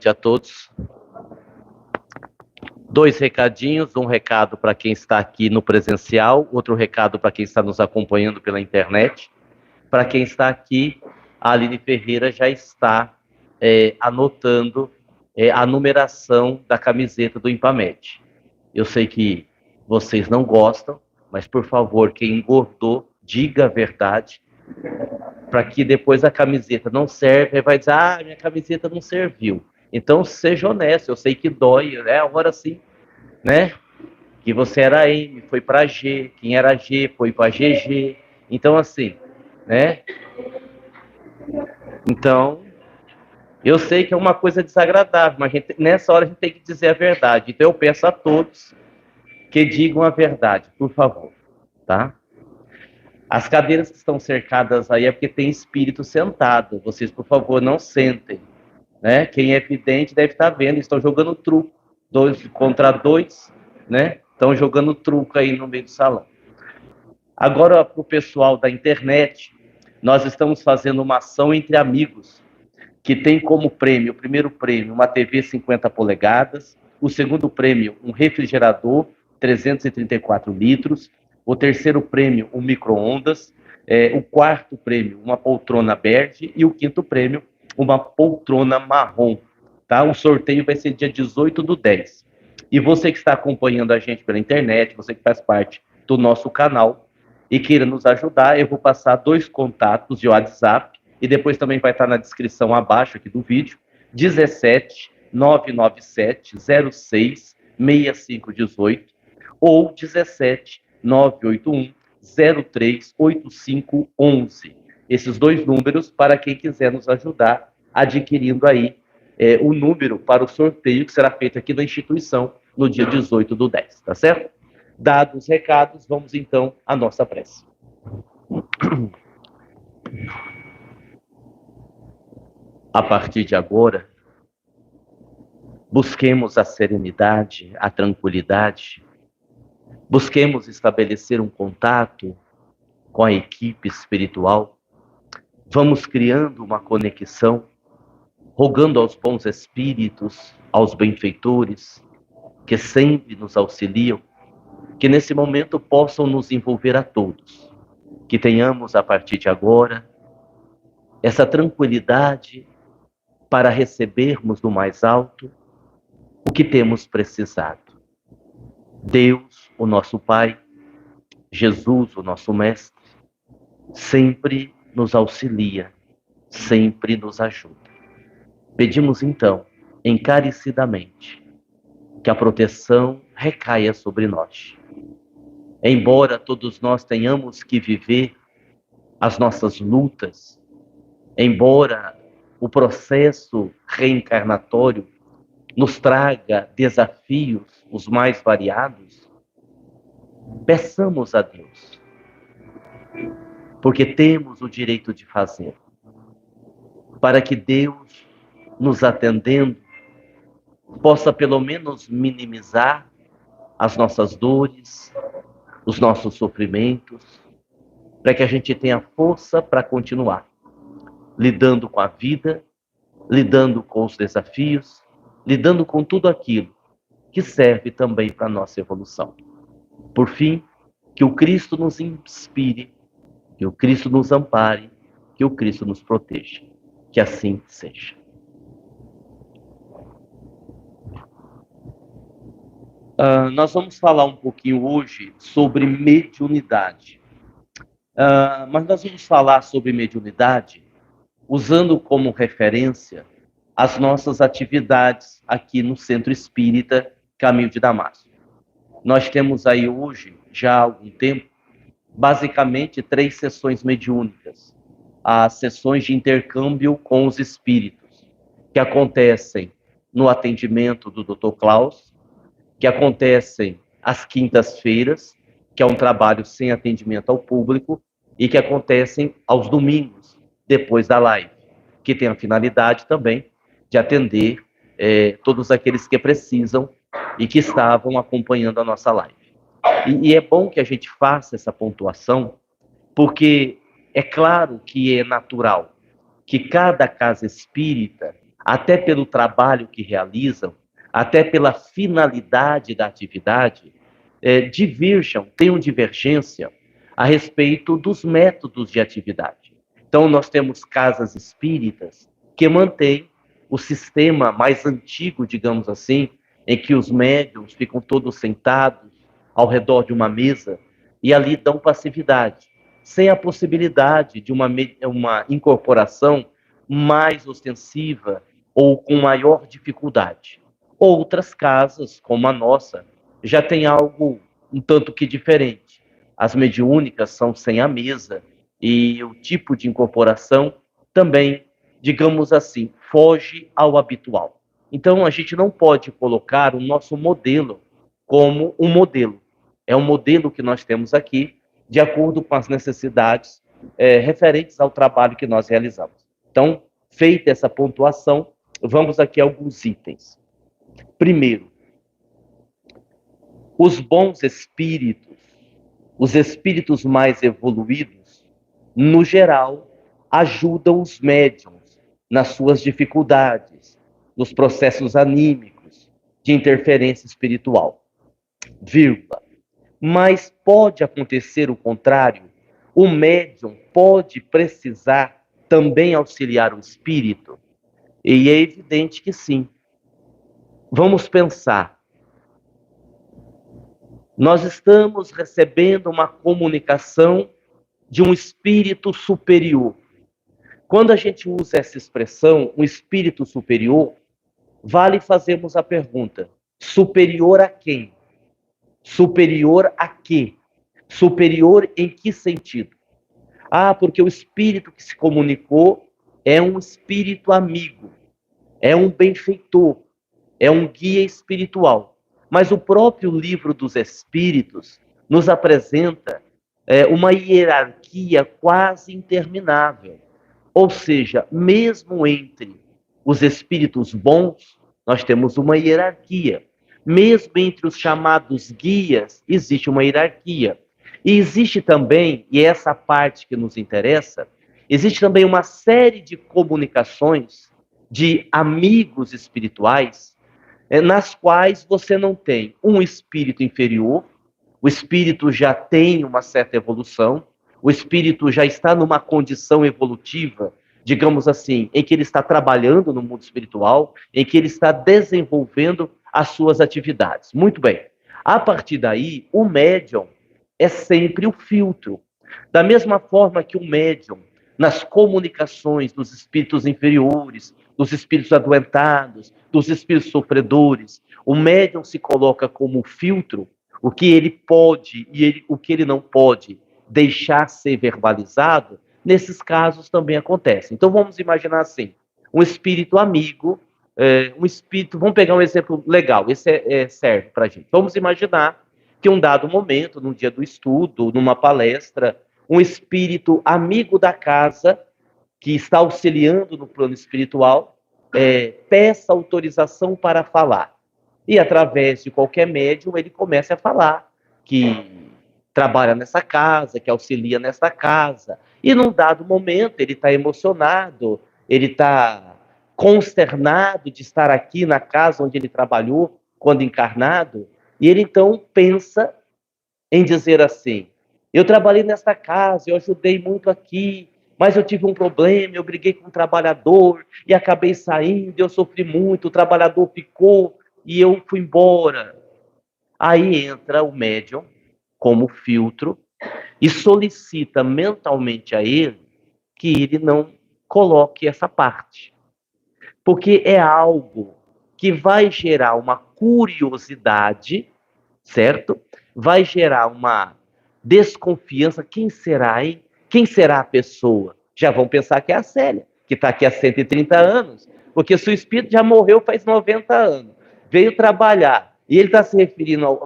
noite a todos. Dois recadinhos, um recado para quem está aqui no presencial, outro recado para quem está nos acompanhando pela internet. Para quem está aqui, a Aline Ferreira já está anotando a numeração da camiseta do Impamed. Eu sei que vocês não gostam, mas por favor, quem engordou, diga a verdade, para que depois a camiseta não serve, e vai dizer, minha camiseta não serviu. Então, seja honesto, eu sei que dói, né? Agora sim, né? Que você era M, foi para G, quem era G foi para GG. Então, assim, né? Então, eu sei que é uma coisa desagradável, mas nessa hora a gente tem que dizer a verdade. Então, eu peço a todos que digam a verdade, por favor, tá? As cadeiras que estão cercadas aí é porque tem espírito sentado. Vocês, por favor, não sentem. Né? Quem é vidente deve estar vendo, estão jogando truco, 2 contra 2, né? Estão jogando truco aí no meio do salão. Agora, para o pessoal da internet, nós estamos fazendo uma ação entre amigos, que tem como prêmio, o primeiro prêmio, uma TV 50 polegadas, o segundo prêmio, um refrigerador, 334 litros, o terceiro prêmio, um micro-ondas, o quarto prêmio, uma poltrona bege, e o quinto prêmio, uma poltrona marrom, tá? O sorteio vai ser dia 18/10. E você que está acompanhando a gente pela internet, você que faz parte do nosso canal e queira nos ajudar, eu vou passar 2 contatos de WhatsApp e depois também vai estar na descrição abaixo aqui do vídeo, 17 997 06 6518 ou 17 981 03 8511. Esses 2 números para quem quiser nos ajudar adquirindo aí o número para o sorteio que será feito aqui na instituição no dia 18/10, tá certo? Dados os recados, vamos então à nossa prece. A partir de agora, busquemos a serenidade, a tranquilidade, busquemos estabelecer um contato com a equipe espiritual, vamos criando uma conexão, rogando aos bons espíritos, aos benfeitores, que sempre nos auxiliam, que nesse momento possam nos envolver a todos, que tenhamos a partir de agora essa tranquilidade para recebermos do mais alto o que temos precisado. Deus, o nosso Pai, Jesus, o nosso Mestre, sempre nos auxilia, sempre nos ajuda. Pedimos então, encarecidamente, que a proteção recaia sobre nós. Embora todos nós tenhamos que viver as nossas lutas, embora o processo reencarnatório nos traga desafios os mais variados, peçamos a Deus, porque temos o direito de fazer, para que Deus, nos atendendo, possa pelo menos minimizar as nossas dores, os nossos sofrimentos, para que a gente tenha força para continuar lidando com a vida, lidando com os desafios, lidando com tudo aquilo que serve também para a nossa evolução. Por fim, que o Cristo nos inspire, que o Cristo nos ampare, que o Cristo nos proteja. Que assim seja. Nós vamos falar um pouquinho hoje sobre mediunidade. Mas nós vamos falar sobre mediunidade usando como referência as nossas atividades aqui no Centro Espírita Caminho de Damasco. Nós temos aí hoje, já há algum tempo, basicamente 3 sessões mediúnicas. As sessões de intercâmbio com os espíritos, que acontecem no atendimento do Dr. Klaus, que acontecem às quintas-feiras, que é um trabalho sem atendimento ao público, e que acontecem aos domingos, depois da live, que tem a finalidade também de atender todos aqueles que precisam e que estavam acompanhando a nossa live. E é bom que a gente faça essa pontuação, porque é claro que é natural que cada casa espírita até pelo trabalho que realizam, até pela finalidade da atividade, diverjam, tenham divergência a respeito dos métodos de atividade. Então, nós temos casas espíritas que mantêm o sistema mais antigo, digamos assim, em que os médiuns ficam todos sentados ao redor de uma mesa e ali dão passividade, sem a possibilidade de uma incorporação mais ostensiva ou com maior dificuldade. Outras casas, como a nossa, já tem algo um tanto que diferente. As mediúnicas são sem a mesa e o tipo de incorporação também, digamos assim, foge ao habitual. Então, a gente não pode colocar o nosso modelo como um modelo. É um modelo que nós temos aqui, de acordo com as necessidades referentes ao trabalho que nós realizamos. Então, feita essa pontuação, vamos aqui a alguns itens. Primeiro, os bons espíritos, os espíritos mais evoluídos, no geral, ajudam os médiuns nas suas dificuldades, nos processos anímicos, de interferência espiritual. Vírgula. Mas pode acontecer o contrário. O médium pode precisar também auxiliar o espírito? E é evidente que sim. Vamos pensar. Nós estamos recebendo uma comunicação de um espírito superior. Quando a gente usa essa expressão, um espírito superior, vale fazermos a pergunta: superior a quem? Superior a quê? Superior em que sentido? Ah, porque o espírito que se comunicou é um espírito amigo, é um benfeitor, é um guia espiritual. Mas o próprio livro dos Espíritos nos apresenta uma hierarquia quase interminável. Ou seja, mesmo entre os espíritos bons, nós temos uma hierarquia. Mesmo entre os chamados guias, existe uma hierarquia. E existe também, e essa parte que nos interessa, existe também uma série de comunicações de amigos espirituais nas quais você não tem um espírito inferior, o espírito já tem uma certa evolução, o espírito já está numa condição evolutiva, digamos assim, em que ele está trabalhando no mundo espiritual, em que ele está desenvolvendo as suas atividades. Muito bem. A partir daí, o médium é sempre o filtro. Da mesma forma que o médium, nas comunicações dos espíritos inferiores, dos espíritos adoentados, dos espíritos sofredores, o médium se coloca como filtro, o que ele pode e o que ele não pode deixar ser verbalizado, nesses casos também acontece. Então vamos imaginar assim, um espírito amigo, um espírito, vamos pegar um exemplo legal, esse serve para a gente. Vamos imaginar que um dado momento, num dia do estudo, numa palestra, um espírito amigo da casa, que está auxiliando no plano espiritual, peça autorização para falar. E através de qualquer médium, ele começa a falar que trabalha nessa casa, que auxilia nessa casa. E num dado momento, ele está emocionado, ele está consternado de estar aqui na casa onde ele trabalhou quando encarnado, e ele então pensa em dizer assim: eu trabalhei nesta casa, eu ajudei muito aqui, mas eu tive um problema, eu briguei com um trabalhador e acabei saindo, eu sofri muito, o trabalhador ficou e eu fui embora. Aí entra o médium como filtro e solicita mentalmente a ele que ele não coloque essa parte, porque é algo que vai gerar uma curiosidade, certo? Vai gerar uma desconfiança. Quem será, hein? Quem será a pessoa? Já vão pensar que é a Célia, que está aqui há 130 anos, porque seu espírito já morreu faz 90 anos, veio trabalhar, e ele está se referindo,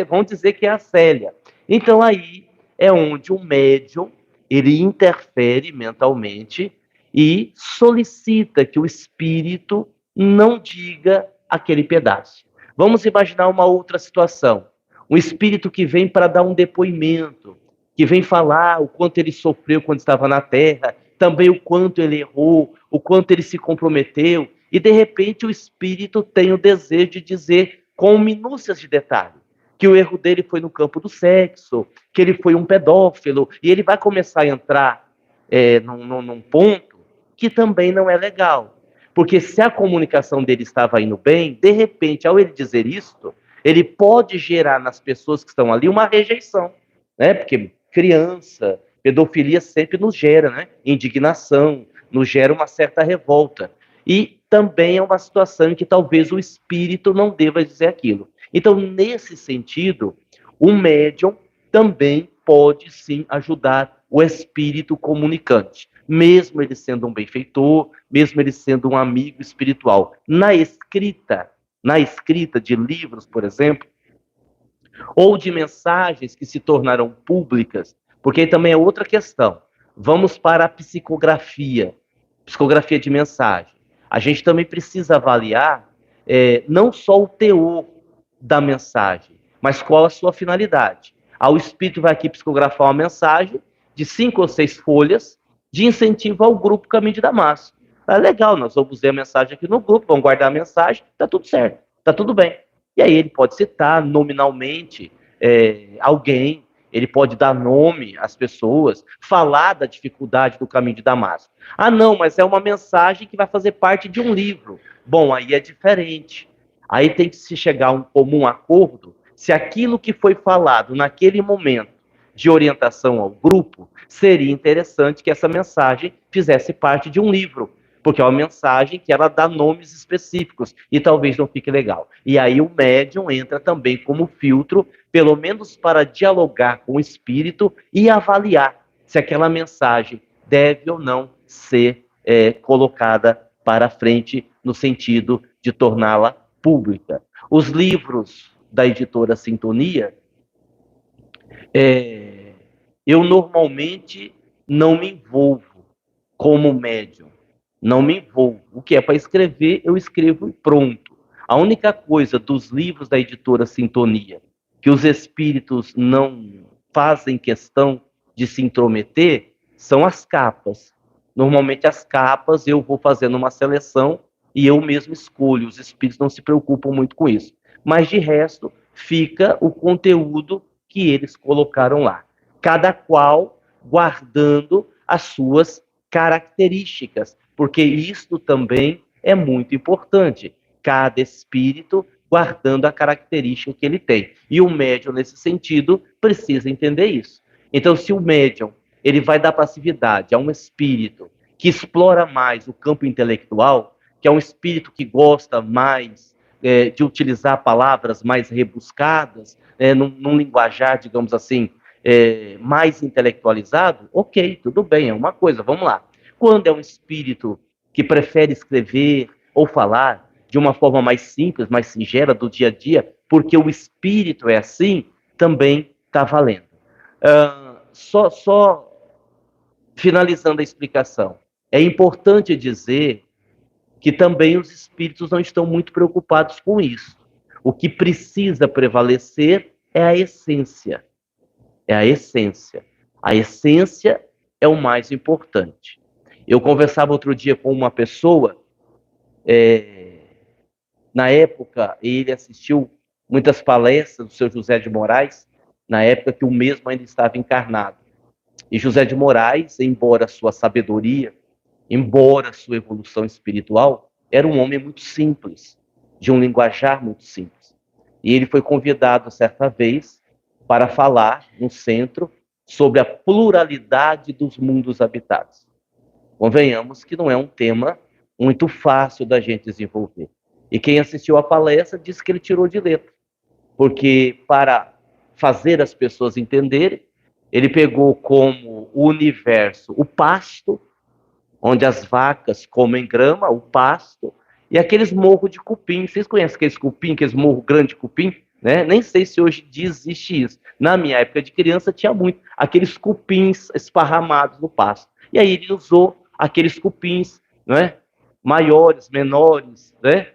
vão dizer que é a Célia. Então aí é onde o médium, ele interfere mentalmente e solicita que o espírito não diga aquele pedaço. Vamos imaginar uma outra situação. Um espírito que vem para dar um depoimento, que vem falar o quanto ele sofreu quando estava na Terra, também o quanto ele errou, o quanto ele se comprometeu, E de repente o espírito tem o desejo de dizer com minúcias de detalhe que o erro dele foi no campo do sexo, que ele foi um pedófilo, e ele vai começar a entrar num ponto que também não é legal. Porque se a comunicação dele estava indo bem, de repente, ao ele dizer isto, ele pode gerar nas pessoas que estão ali uma rejeição, né? Porque criança, pedofilia sempre nos gera, né? Indignação, nos gera uma certa revolta. E também é uma situação em que talvez o espírito não deva dizer aquilo. Então, nesse sentido, o médium também pode sim ajudar o espírito comunicante, mesmo ele sendo um benfeitor, mesmo ele sendo um amigo espiritual. Na escrita de livros, por exemplo, ou de mensagens que se tornaram públicas, porque aí também é outra questão. Vamos para a psicografia de mensagem. A gente também precisa avaliar não só o teor da mensagem, mas qual a sua finalidade. O espírito vai aqui psicografar uma mensagem de 5 ou 6 folhas de incentivo ao grupo Caminho de Damasco. É legal, nós vamos ler a mensagem aqui no grupo, vamos guardar a mensagem, tá tudo certo, tá tudo bem. E aí ele pode citar nominalmente alguém, ele pode dar nome às pessoas, falar da dificuldade do Caminho de Damasco. Ah, não, mas é uma mensagem que vai fazer parte de um livro. Bom, aí é diferente. Aí tem que se chegar a um comum acordo se aquilo que foi falado naquele momento de orientação ao grupo, seria interessante que essa mensagem fizesse parte de um livro, porque é uma mensagem que ela dá nomes específicos e talvez não fique legal. E aí o médium entra também como filtro, pelo menos para dialogar com o espírito e avaliar se aquela mensagem deve ou não ser colocada para frente no sentido de torná-la pública. Os livros da editora Sintonia, eu normalmente não me envolvo como médium. Não me envolvo. O que é para escrever, eu escrevo e pronto. A única coisa dos livros da editora Sintonia que os espíritos não fazem questão de se intrometer são as capas. Normalmente as capas eu vou fazendo uma seleção e eu mesmo escolho. Os espíritos não se preocupam muito com isso. Mas de resto, fica o conteúdo que eles colocaram lá. Cada qual guardando as suas características, porque isto também é muito importante. Cada espírito guardando a característica que ele tem. E o médium, nesse sentido, precisa entender isso. Então, se o médium ele vai dar passividade a um espírito que explora mais o campo intelectual, que é um espírito que gosta mais de utilizar palavras mais rebuscadas, num linguajar, digamos assim, mais intelectualizado, ok, tudo bem, é uma coisa, vamos lá. Quando é um espírito que prefere escrever ou falar de uma forma mais simples, mais singela, do dia a dia, porque o espírito é assim, também está valendo. Só finalizando a explicação, é importante dizer que também os espíritos não estão muito preocupados com isso. O que precisa prevalecer é a essência. É a essência. A essência é o mais importante. Eu conversava outro dia com uma pessoa, na época ele assistiu muitas palestras do seu José de Moraes, na época que o mesmo ainda estava encarnado. E José de Moraes, embora sua sabedoria, embora sua evolução espiritual, era um homem muito simples, de um linguajar muito simples. E ele foi convidado certa vez para falar no centro sobre a pluralidade dos mundos habitados. Convenhamos que não é um tema muito fácil da gente desenvolver. E quem assistiu à palestra disse que ele tirou de letra, porque para fazer as pessoas entenderem, ele pegou como o universo o pasto, onde as vacas comem grama, o pasto, e aqueles morros de cupim. Vocês conhecem aqueles cupim, aqueles morros grandes de cupim? Né? Nem sei se hoje em dia existe isso. Na minha época de criança tinha muito. Aqueles cupins esparramados no pasto. E aí ele usou aqueles cupins, né? Maiores, menores, né?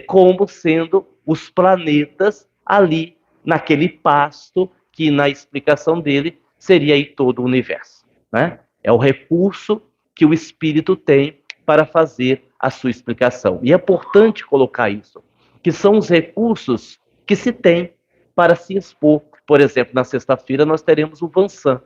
Como sendo os planetas ali naquele pasto que na explicação dele seria aí todo o universo. Né? É o recurso que o espírito tem para fazer a sua explicação. E é importante colocar isso, que são os recursos que se tem para se expor. Por exemplo, na sexta-feira nós teremos o Vansan.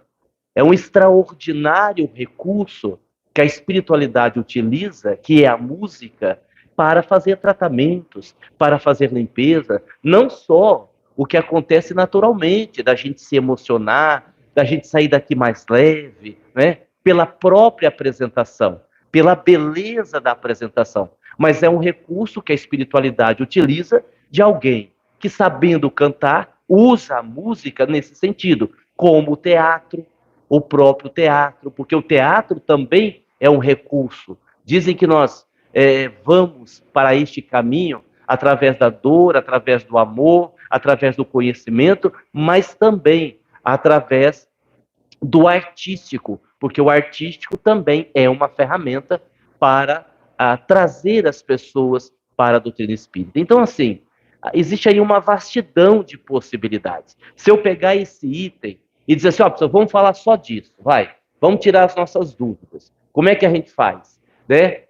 É um extraordinário recurso que a espiritualidade utiliza, que é a música, para fazer tratamentos, para fazer limpeza, não só o que acontece naturalmente, da gente se emocionar, da gente sair daqui mais leve, né? Pela própria apresentação, pela beleza da apresentação, mas é um recurso que a espiritualidade utiliza de alguém que, sabendo cantar, usa a música nesse sentido, como o teatro, o próprio teatro, porque o teatro também é um recurso. Dizem que nós vamos para este caminho através da dor, através do amor, através do conhecimento, mas também através do artístico, porque o artístico também é uma ferramenta para trazer as pessoas para a doutrina espírita. Então, assim, existe aí uma vastidão de possibilidades. Se eu pegar esse item e dizer assim, ó, pessoal, vamos falar só disso, vamos tirar as nossas dúvidas. Como é que a gente faz? Né?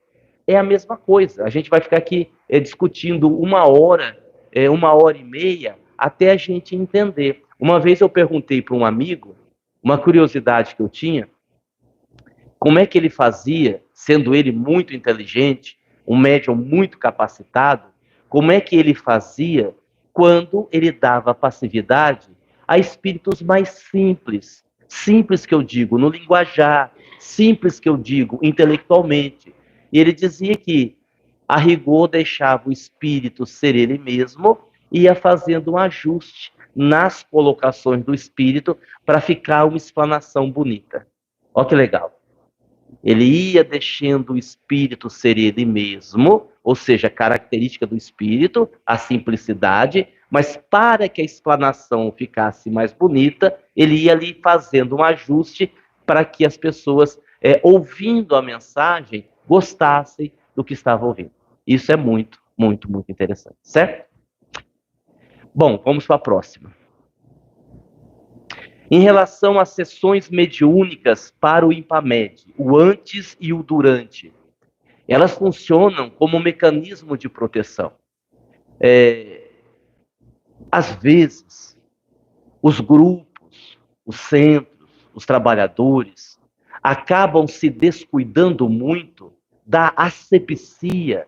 É a mesma coisa. A gente vai ficar aqui discutindo uma hora e meia, até a gente entender. Uma vez eu perguntei para um amigo, uma curiosidade que eu tinha, como é que ele fazia, sendo ele muito inteligente, um médium muito capacitado, como é que ele fazia quando ele dava passividade a espíritos mais simples. Simples que eu digo no linguajar, simples que eu digo intelectualmente. E ele dizia que, a rigor, deixava o espírito ser ele mesmo e ia fazendo um ajuste nas colocações do espírito para ficar uma explanação bonita. Olha que legal. Ele ia deixando o espírito ser ele mesmo, ou seja, a característica do espírito, a simplicidade, mas para que a explanação ficasse mais bonita, ele ia ali fazendo um ajuste para que as pessoas, ouvindo a mensagem, gostassem do que estavam ouvindo. Isso é muito, muito, muito interessante, certo? Bom, vamos para a próxima. Em relação às sessões mediúnicas para o IMPAMED, o antes e o durante, elas funcionam como um mecanismo de proteção. Às vezes, os grupos, os centros, os trabalhadores acabam se descuidando muito da asepsia,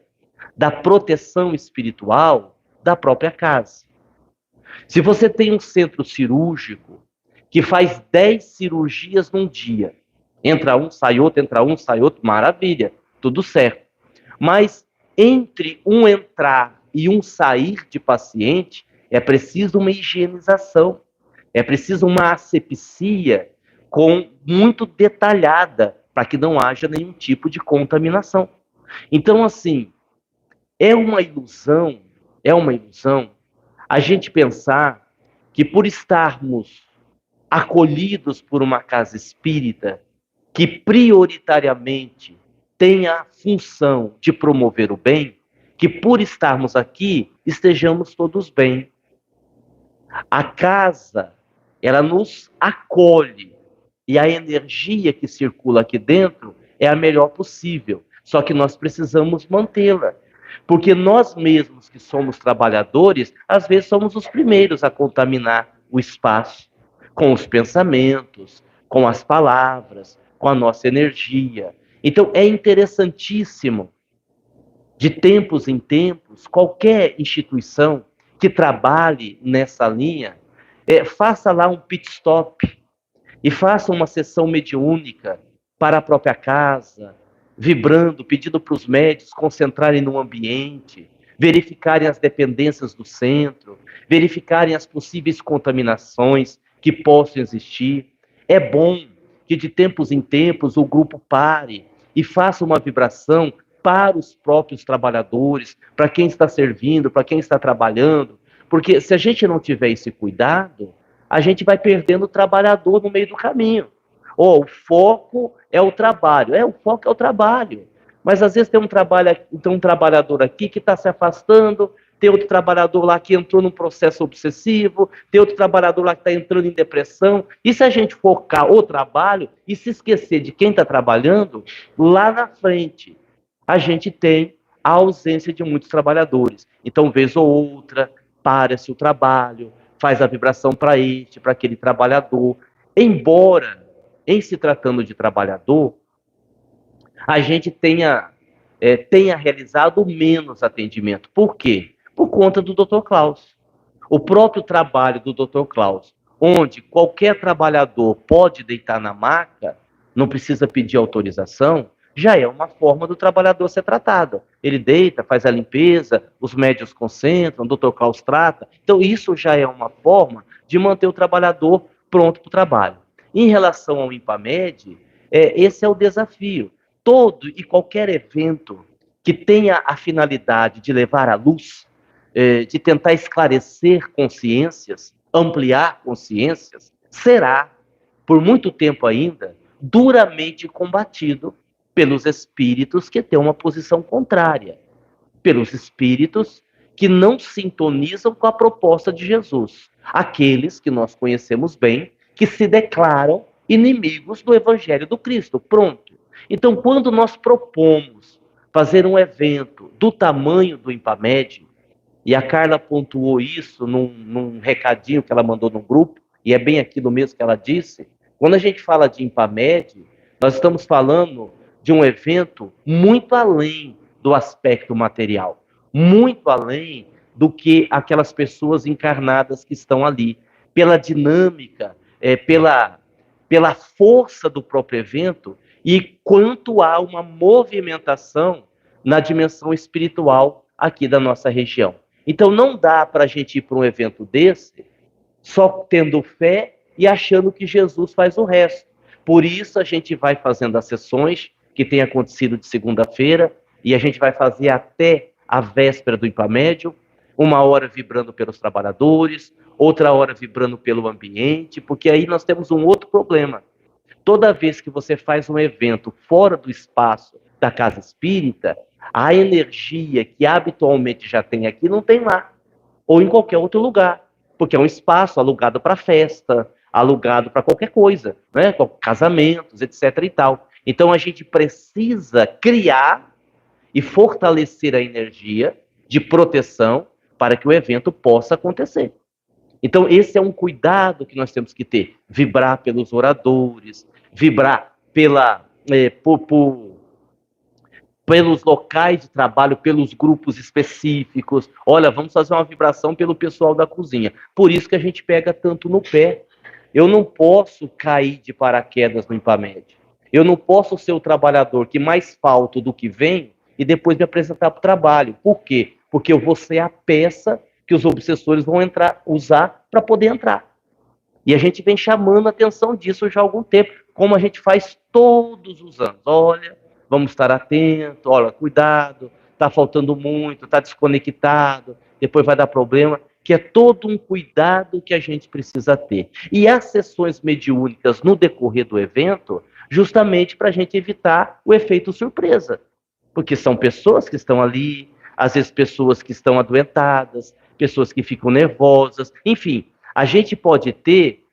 da proteção espiritual da própria casa. Se você tem um centro cirúrgico que faz 10 cirurgias num dia, entra um, sai outro, maravilha, tudo certo. Mas entre um entrar e um sair de paciente, é preciso uma higienização, é preciso uma asepsia muito detalhada, para que não haja nenhum tipo de contaminação. Então, assim, é uma ilusão a gente pensar que, por estarmos acolhidos por uma casa espírita que prioritariamente tem a função de promover o bem, que por estarmos aqui estejamos todos bem. A casa, ela nos acolhe e a energia que circula aqui dentro é a melhor possível, só que nós precisamos mantê-la. Porque nós mesmos que somos trabalhadores, às vezes somos os primeiros a contaminar o espaço com os pensamentos, com as palavras, com a nossa energia. Então é interessantíssimo, de tempos em tempos, qualquer instituição que trabalhe nessa linha, faça lá um pit stop e faça uma sessão mediúnica para a própria casa, vibrando, pedindo para os médicos concentrarem no ambiente, verificarem as dependências do centro, verificarem as possíveis contaminações que possam existir. É bom que de tempos em tempos o grupo pare e faça uma vibração para os próprios trabalhadores, para quem está servindo, para quem está trabalhando, porque se a gente não tiver esse cuidado, a gente vai perdendo o trabalhador no meio do caminho. O foco é o trabalho. O foco é o trabalho. Mas às vezes tem um trabalhador aqui que está se afastando, tem outro trabalhador lá que entrou num processo obsessivo, tem outro trabalhador lá que está entrando em depressão. E se a gente focar o trabalho e se esquecer de quem está trabalhando, lá na frente, a gente tem a ausência de muitos trabalhadores. Então, vez ou outra, para-se o trabalho, faz a vibração para este, para aquele trabalhador. Embora, em se tratando de trabalhador, a gente tenha realizado menos atendimento. Por quê? Por conta do Dr. Klaus. O próprio trabalho do Dr. Klaus, onde qualquer trabalhador pode deitar na maca, não precisa pedir autorização, já é uma forma do trabalhador ser tratado. Ele deita, faz a limpeza, os médicos concentram, o Dr. Klaus trata. Então, isso já é uma forma de manter o trabalhador pronto para o trabalho. Em relação ao IMPAMED, esse é o desafio. Todo e qualquer evento que tenha a finalidade de levar à luz, de tentar esclarecer consciências, ampliar consciências, será, por muito tempo ainda, duramente combatido pelos espíritos que têm uma posição contrária, pelos espíritos que não sintonizam com a proposta de Jesus, aqueles que nós conhecemos bem, que se declaram inimigos do Evangelho do Cristo. Pronto. Então, quando nós propomos fazer um evento do tamanho do IMPAMED, e a Carla pontuou isso num recadinho que ela mandou no grupo, e é bem aquilo mesmo que ela disse. Quando a gente fala de IMPAMED, nós estamos falando de um evento muito além do aspecto material, muito além do que aquelas pessoas encarnadas que estão ali, pela dinâmica, pela força do próprio evento e quanto há uma movimentação na dimensão espiritual aqui da nossa região. Então não dá para a gente ir para um evento desse só tendo fé e achando que Jesus faz o resto. Por isso a gente vai fazendo as sessões que tem acontecido de segunda-feira e a gente vai fazer até a véspera do IMPAMED, uma hora vibrando pelos trabalhadores, outra hora vibrando pelo ambiente, porque aí nós temos um outro problema. Toda vez que você faz um evento fora do espaço da casa espírita, a energia que habitualmente já tem aqui não tem lá, ou em qualquer outro lugar, porque é um espaço alugado para festa, alugado para qualquer coisa, né? Casamentos, etc. e tal. Então a gente precisa criar e fortalecer a energia de proteção para que o evento possa acontecer. Então, esse é um cuidado que nós temos que ter. Vibrar pelos oradores, vibrar pelos locais de trabalho, pelos grupos específicos. Olha, vamos fazer uma vibração pelo pessoal da cozinha. Por isso que a gente pega tanto no pé. Eu não posso cair de paraquedas no IMPAMED. Eu não posso ser o trabalhador que mais falta do que vem e depois me apresentar para o trabalho. Por quê? Porque eu vou ser a peça que os obsessores vão usar para poder entrar. E a gente vem chamando a atenção disso já há algum tempo, como a gente faz todos os anos. Olha, vamos estar atentos, olha, cuidado, está faltando muito, está desconectado, depois vai dar problema, que é todo um cuidado que a gente precisa ter. E as sessões mediúnicas no decorrer do evento, justamente para a gente evitar o efeito surpresa, porque são pessoas que estão ali, às vezes pessoas que estão adoentadas, pessoas que ficam nervosas, enfim, a gente pode ter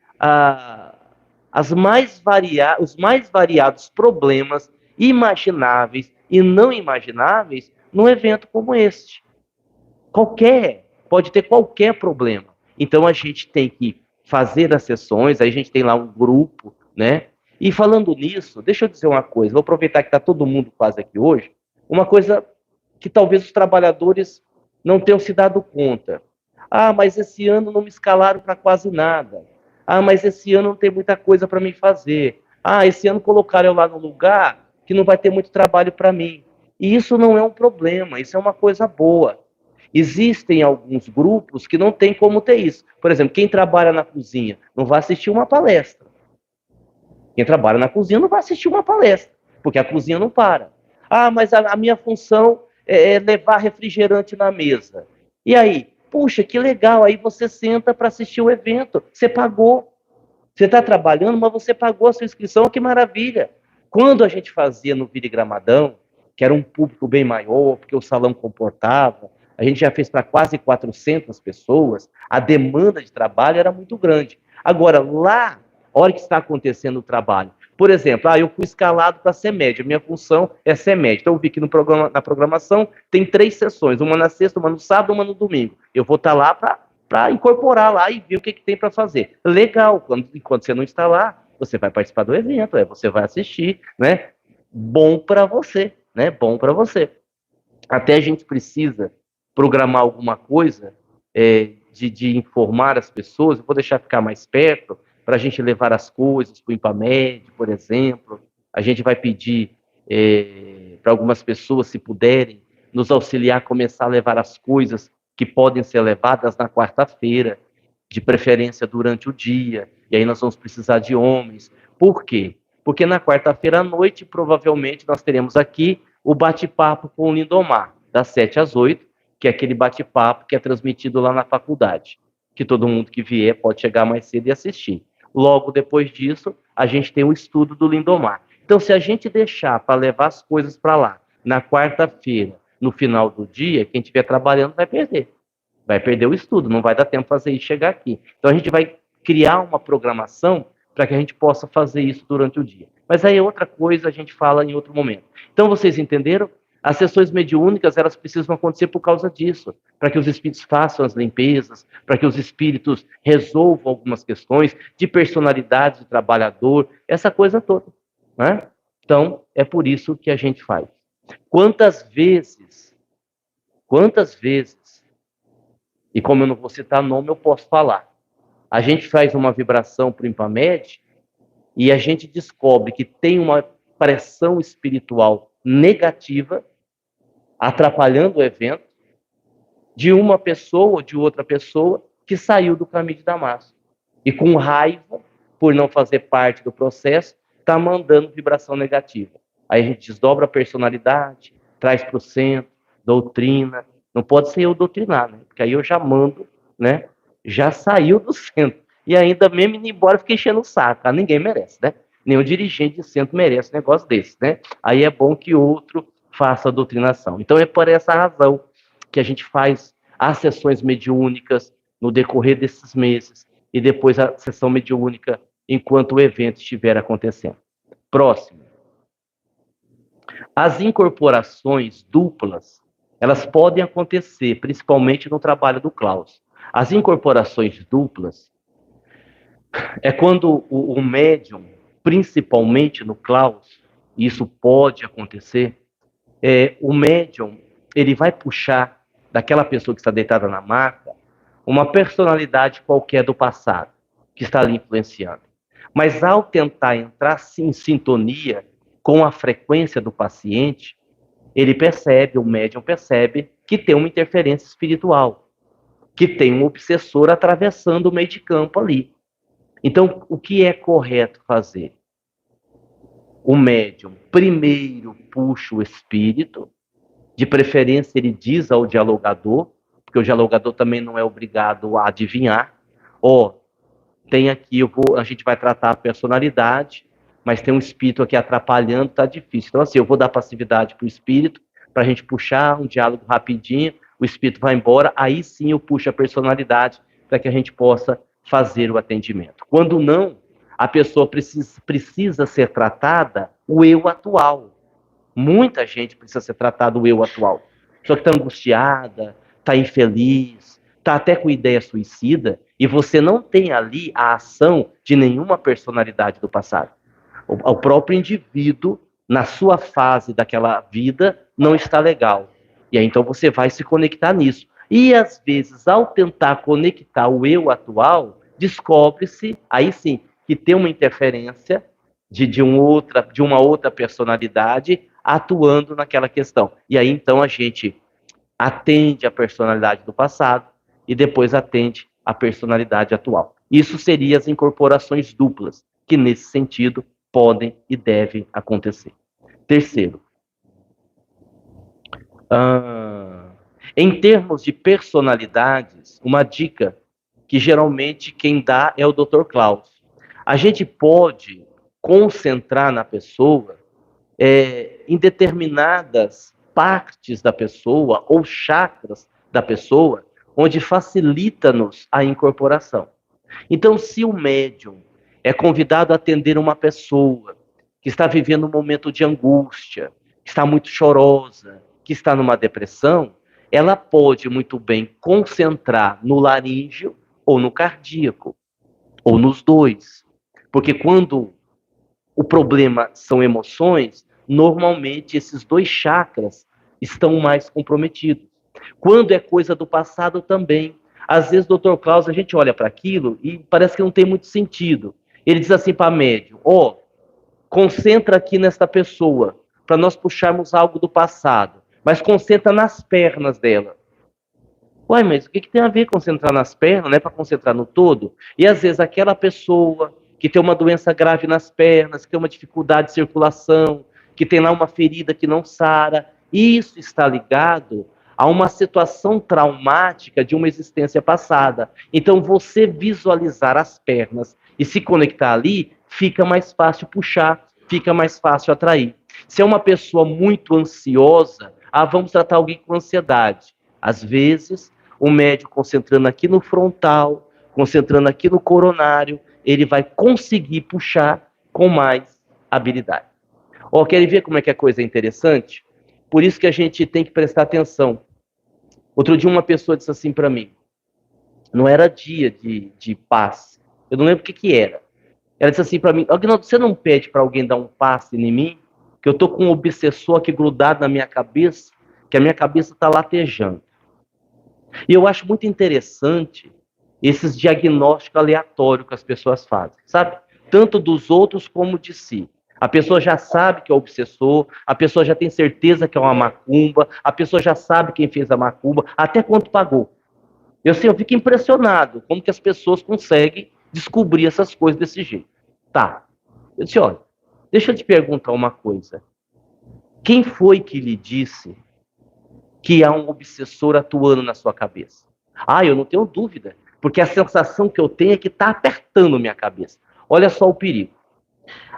os mais variados problemas imagináveis e não imagináveis num evento como este. Pode ter qualquer problema. Então a gente tem que fazer as sessões, aí a gente tem lá um grupo, né? E falando nisso, deixa eu dizer uma coisa, vou aproveitar que está todo mundo quase aqui hoje, uma coisa que talvez os trabalhadores não tenham se dado conta. Ah, mas esse ano não me escalaram para quase nada. Ah, mas esse ano não tem muita coisa para mim fazer. Ah, esse ano colocaram eu lá no lugar que não vai ter muito trabalho para mim. E isso não é um problema, isso é uma coisa boa. Existem alguns grupos que não tem como ter isso. Por exemplo, quem trabalha na cozinha não vai assistir uma palestra. Quem trabalha na cozinha não vai assistir uma palestra, porque a cozinha não para. Ah, mas a minha função é levar refrigerante na mesa. E aí? Puxa, que legal, aí você senta para assistir o evento, você pagou. Você está trabalhando, mas você pagou a sua inscrição, que maravilha. Quando a gente fazia no Virigramadão, que era um público bem maior, porque o salão comportava, a gente já fez para quase 400 pessoas, a demanda de trabalho era muito grande. Agora, lá, a hora que está acontecendo o trabalho, Por exemplo, eu fui escalado para ser médium, minha função é ser médium. Então eu vi que na programação tem 3 sessões, uma na sexta, uma no sábado, uma no domingo. Eu vou estar lá para incorporar lá e ver o que tem para fazer. Legal, enquanto você não está lá, você vai participar do evento, você vai assistir, né? Bom para você, né? Bom para você. Até a gente precisa programar alguma coisa de informar as pessoas, eu vou deixar ficar mais perto, para a gente levar as coisas para o IMPAMED, por exemplo. A gente vai pedir para algumas pessoas, se puderem, nos auxiliar a começar a levar as coisas que podem ser levadas na quarta-feira, de preferência durante o dia, e aí nós vamos precisar de homens. Por quê? Porque na quarta-feira à noite, provavelmente, nós teremos aqui o bate-papo com o Lindomar, das 7 às 8, que é aquele bate-papo que é transmitido lá na faculdade, que todo mundo que vier pode chegar mais cedo e assistir. Logo depois disso, a gente tem o estudo do Lindomar. Então, se a gente deixar para levar as coisas para lá, na quarta-feira, no final do dia, quem estiver trabalhando vai perder. Vai perder o estudo, não vai dar tempo de fazer isso chegar aqui. Então, a gente vai criar uma programação para que a gente possa fazer isso durante o dia. Mas aí outra coisa a gente fala em outro momento. Então, vocês entenderam? As sessões mediúnicas, elas precisam acontecer por causa disso, para que os espíritos façam as limpezas, para que os espíritos resolvam algumas questões de personalidade do trabalhador, essa coisa toda, né? Então, é por isso que a gente faz. Quantas vezes, e como eu não vou citar nome, eu posso falar, a gente faz uma vibração para o IMPAMED e a gente descobre que tem uma pressão espiritual negativa atrapalhando o evento de uma pessoa ou de outra pessoa que saiu do caminho de Damasco e com raiva por não fazer parte do processo está mandando vibração negativa. Aí a gente desdobra a personalidade, traz para o centro, doutrina. Não pode ser eu doutrinar, né? Porque aí eu já mando, né? Já saiu do centro. E ainda mesmo indo embora, fica enchendo o saco. Ninguém merece, né? Nenhum dirigente de centro merece um negócio desse, né? Aí é bom que outro faça a doutrinação. Então é por essa razão que a gente faz as sessões mediúnicas no decorrer desses meses e depois a sessão mediúnica enquanto o evento estiver acontecendo. Próximo. As incorporações duplas, elas podem acontecer, principalmente no trabalho do Klaus. As incorporações duplas é quando o médium, principalmente no Klaus, isso pode acontecer, o médium, ele vai puxar daquela pessoa que está deitada na maca uma personalidade qualquer do passado, que está ali influenciando. Mas ao tentar entrar em sintonia com a frequência do paciente, ele percebe, o médium percebe, que tem uma interferência espiritual, que tem um obsessor atravessando o meio de campo ali. Então, o que é correto fazer? O médium primeiro puxa o espírito, de preferência ele diz ao dialogador, porque o dialogador também não é obrigado a adivinhar, tem aqui, a gente vai tratar a personalidade, mas tem um espírito aqui atrapalhando, tá difícil. Então assim, eu vou dar passividade para o espírito, para a gente puxar um diálogo rapidinho, o espírito vai embora, aí sim eu puxo a personalidade para que a gente possa fazer o atendimento. Quando não, a pessoa precisa ser tratada o eu atual. Muita gente precisa ser tratada o eu atual. Só que está angustiada, está infeliz, está até com ideia suicida, e você não tem ali a ação de nenhuma personalidade do passado. O próprio indivíduo, na sua fase daquela vida, não está legal. E aí então você vai se conectar nisso. E às vezes, ao tentar conectar o eu atual, descobre-se, aí sim, que tem uma interferência de uma outra personalidade atuando naquela questão. E aí então a gente atende a personalidade do passado e depois atende a personalidade atual. Isso seriam as incorporações duplas, que nesse sentido podem e devem acontecer. Terceiro, em termos de personalidades, uma dica que geralmente quem dá é o Dr. Klaus. A gente pode concentrar na pessoa em determinadas partes da pessoa ou chakras da pessoa, onde facilita-nos a incorporação. Então, se o médium é convidado a atender uma pessoa que está vivendo um momento de angústia, que está muito chorosa, que está numa depressão, ela pode muito bem concentrar no laríngeo ou no cardíaco, ou nos dois. Porque quando o problema são emoções, normalmente esses dois chakras estão mais comprometidos. Quando é coisa do passado também. Às vezes, doutor Klaus, a gente olha para aquilo e parece que não tem muito sentido. Ele diz assim para médium, concentra aqui nesta pessoa, para nós puxarmos algo do passado, mas concentra nas pernas dela. Uai, mas o que tem a ver concentrar nas pernas, não é para concentrar no todo? E às vezes aquela pessoa que tem uma doença grave nas pernas, que tem uma dificuldade de circulação, que tem lá uma ferida que não sara, isso está ligado a uma situação traumática de uma existência passada. Então você visualizar as pernas e se conectar ali, fica mais fácil puxar, fica mais fácil atrair. Se é uma pessoa muito ansiosa, vamos tratar alguém com ansiedade. Às vezes, o médico concentrando aqui no frontal, concentrando aqui no coronário, ele vai conseguir puxar com mais habilidade. Querem ver como é que a coisa é interessante? Por isso que a gente tem que prestar atenção. Outro dia uma pessoa disse assim para mim, não era dia de passe, eu não lembro o que era. Ela disse assim para mim, Aguinaldo, você não pede para alguém dar um passe em mim? Que eu tô com um obsessor aqui grudado na minha cabeça, que a minha cabeça está latejando. E eu acho muito interessante esses diagnósticos aleatórios que as pessoas fazem, sabe? Tanto dos outros como de si. A pessoa já sabe que é obsessor, a pessoa já tem certeza que é uma macumba, a pessoa já sabe quem fez a macumba, até quanto pagou. Eu fico impressionado como que as pessoas conseguem descobrir essas coisas desse jeito. Tá. Eu disse, olha, deixa eu te perguntar uma coisa. Quem foi que lhe disse que há um obsessor atuando na sua cabeça? Eu não tenho dúvida, porque a sensação que eu tenho é que está apertando minha cabeça. Olha só o perigo.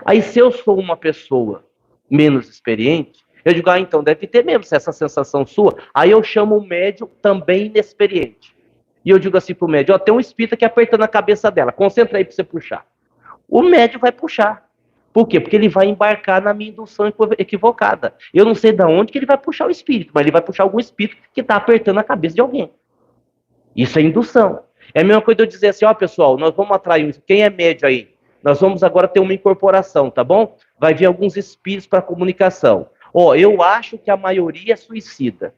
Aí se eu sou uma pessoa menos experiente, eu digo, então deve ter mesmo essa sensação sua. Aí eu chamo o médium também inexperiente. E eu digo assim pro médium, tem um espírito aqui apertando a cabeça dela, concentra aí para você puxar. O médium vai puxar. Por quê? Porque ele vai embarcar na minha indução equivocada. Eu não sei de onde que ele vai puxar o espírito, mas ele vai puxar algum espírito que está apertando a cabeça de alguém. Isso é indução. É a mesma coisa de eu dizer assim, pessoal, nós vamos atrair, quem é médio aí? Nós vamos agora ter uma incorporação, tá bom? Vai vir alguns espíritos para comunicação. Eu acho que a maioria é suicida.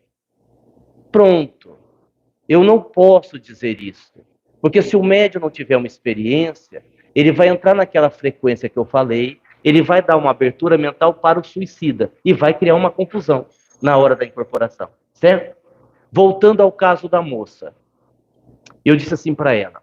Pronto. Eu não posso dizer isso. Porque se o médium não tiver uma experiência, ele vai entrar naquela frequência que eu falei, ele vai dar uma abertura mental para o suicida e vai criar uma confusão na hora da incorporação, certo? Voltando ao caso da moça. Eu disse assim para ela,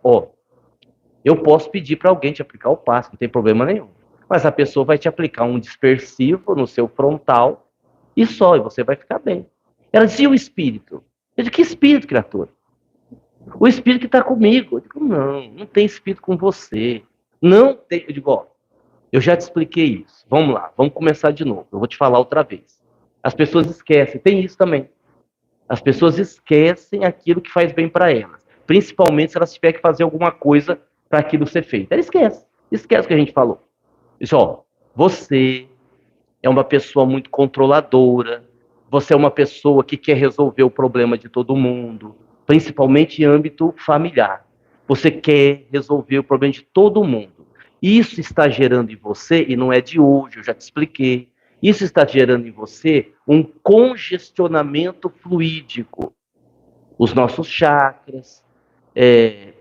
eu posso pedir para alguém te aplicar o passe, não tem problema nenhum. Mas a pessoa vai te aplicar um dispersivo no seu frontal e você vai ficar bem. Ela dizia, o espírito? Eu disse, que espírito, criatura? O espírito que está comigo. Eu digo, não tem espírito com você. Não tem. Eu digo, eu já te expliquei isso. Vamos lá, vamos começar de novo. Eu vou te falar outra vez. As pessoas esquecem, tem isso também. As pessoas esquecem aquilo que faz bem para elas. Principalmente se elas tiverem que fazer alguma coisa para aquilo ser feito. Ela esquece o que a gente falou. Diz, você é uma pessoa muito controladora, você é uma pessoa que quer resolver o problema de todo mundo, principalmente em âmbito familiar. Você quer resolver o problema de todo mundo. Isso está gerando em você, e não é de hoje, eu já te expliquei, isso está gerando em você um congestionamento fluídico. Os nossos chakras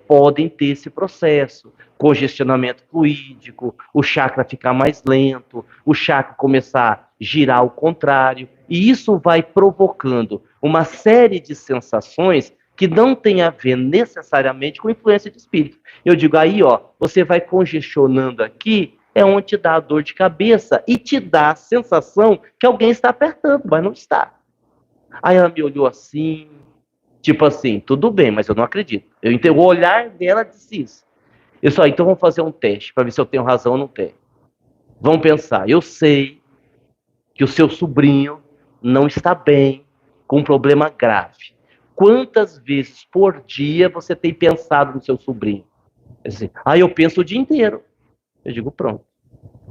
podem ter esse processo. Congestionamento fluídico, o chakra ficar mais lento, o chakra começar a girar ao contrário, e isso vai provocando uma série de sensações que não tem a ver necessariamente com influência de espírito. Eu digo aí, você vai congestionando aqui, é onde te dá a dor de cabeça e te dá a sensação que alguém está apertando, mas não está. Aí ela me olhou assim, tipo assim, tudo bem, mas eu não acredito. O olhar dela disse isso. Eu só, então vamos fazer um teste para ver se eu tenho razão ou não tenho. Vamos pensar, eu sei que o seu sobrinho não está bem, com um problema grave. Quantas vezes por dia você tem pensado no seu sobrinho? Assim, eu penso o dia inteiro. Eu digo, pronto,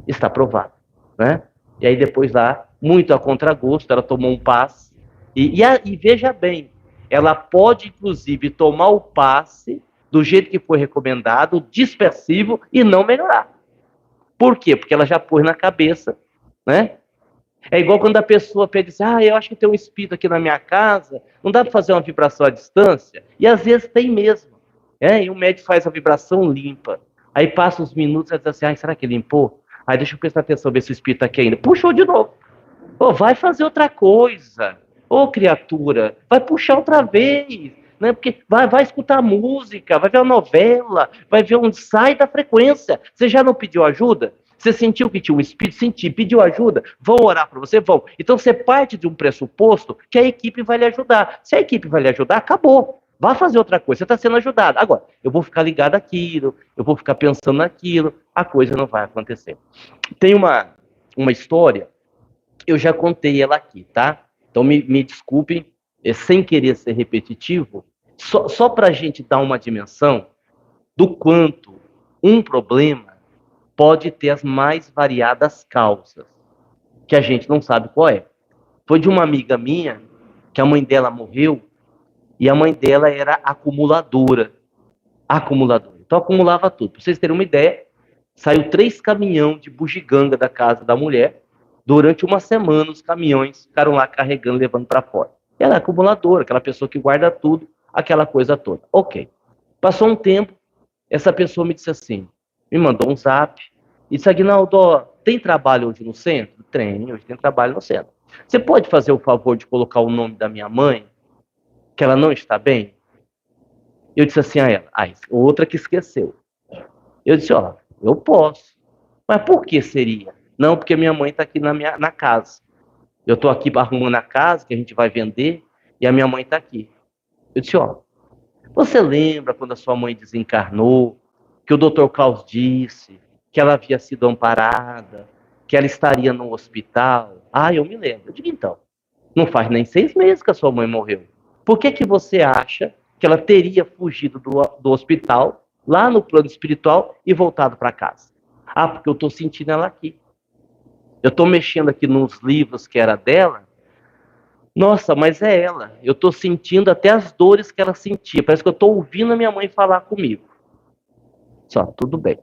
está provado. né? E aí depois lá, muito a contragosto, ela tomou um passe. E veja bem, ela pode, inclusive, tomar o passe do jeito que foi recomendado, dispersivo, e não melhorar. Por quê? Porque ela já pôs na cabeça, né? É igual quando a pessoa pede assim, eu acho que tem um espírito aqui na minha casa, não dá para fazer uma vibração à distância? E às vezes tem mesmo. E o médico faz a vibração limpa. Aí passa uns minutos e diz assim, será que limpou? Aí deixa eu prestar atenção, ver se o espírito está aqui ainda. Puxou de novo. Vai fazer outra coisa. Criatura, vai puxar outra vez. Né? Porque vai escutar música, vai ver uma novela, vai ver um sai da frequência. Você já não pediu ajuda? Você sentiu que tinha um espírito? Senti, pediu ajuda? Vão orar para você? Vão. Então você parte de um pressuposto que a equipe vai lhe ajudar. Se a equipe vai lhe ajudar, acabou. Vá fazer outra coisa, você está sendo ajudado. Agora, eu vou ficar ligado àquilo, eu vou ficar pensando naquilo, a coisa não vai acontecer. Tem uma história, eu já contei ela aqui, tá? Então me desculpem, sem querer ser repetitivo, só para a gente dar uma dimensão do quanto um problema pode ter as mais variadas causas, que a gente não sabe qual é. Foi de uma amiga minha, que a mãe dela morreu, e a mãe dela era acumuladora. Então acumulava tudo. Para vocês terem uma ideia, saiu 3 caminhões de bugiganga da casa da mulher. Durante uma semana, os caminhões ficaram lá carregando, levando para fora. Ela é acumuladora, aquela pessoa que guarda tudo, aquela coisa toda. Ok. Passou um tempo, essa pessoa me disse assim, me mandou um zap, e disse, Aguinaldo, tem trabalho hoje no centro? Tem, hoje tem trabalho no centro. Você pode fazer o favor de colocar o nome da minha mãe, que ela não está bem? Eu disse assim a ela, outra que esqueceu. Eu disse, eu posso. Mas por que seria? Não, porque minha mãe está aqui na casa. Eu estou aqui arrumando a casa, que a gente vai vender, e a minha mãe está aqui. Eu disse, você lembra quando a sua mãe desencarnou, que o Dr. Klaus disse que ela havia sido amparada, que ela estaria no hospital? Eu me lembro. Eu digo, então, não faz nem 6 meses que a sua mãe morreu. Por que você acha que ela teria fugido do hospital, lá no plano espiritual, e voltado para casa? Porque eu estou sentindo ela aqui. Eu estou mexendo aqui nos livros que era dela. Nossa, mas é ela. Eu estou sentindo até as dores que ela sentia. Parece que eu estou ouvindo a minha mãe falar comigo. Só, tudo bem.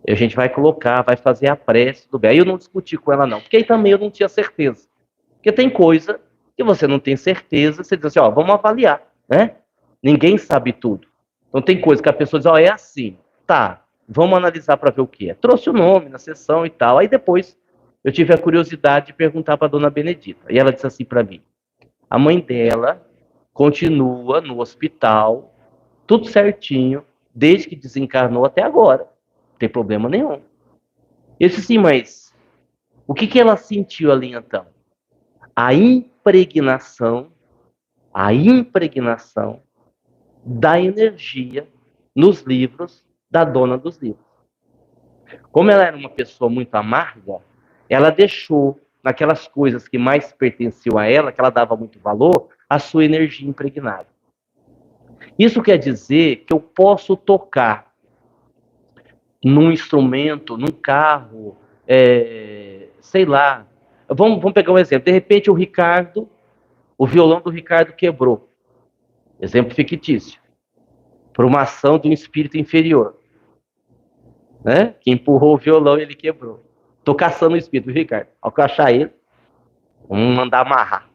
A gente vai colocar, vai fazer a prece, tudo bem. Aí eu não discuti com ela, não. Porque aí também eu não tinha certeza. Porque tem coisa que você não tem certeza, você diz assim, vamos avaliar, né? Ninguém sabe tudo. Então tem coisa que a pessoa diz, é assim. Tá, vamos analisar para ver o que é. Trouxe o nome na sessão e tal. Aí depois eu tive a curiosidade de perguntar para a dona Benedita. E ela disse assim para mim, a mãe dela continua no hospital, tudo certinho, desde que desencarnou até agora. Não tem problema nenhum. Eu disse assim, mas o que ela sentiu ali então? A impregnação da energia nos livros da dona dos livros. Como ela era uma pessoa muito amarga, ela deixou naquelas coisas que mais pertenciam a ela, que ela dava muito valor, a sua energia impregnada. Isso quer dizer que eu posso tocar num instrumento, num carro, sei lá. Vamos pegar um exemplo. De repente o violão do Ricardo quebrou. Exemplo fictício. Por uma ação de um espírito inferior. Né? Que empurrou o violão e ele quebrou. Estou caçando o espírito do Ricardo. Ao que eu achar ele, vamos mandar amarrar.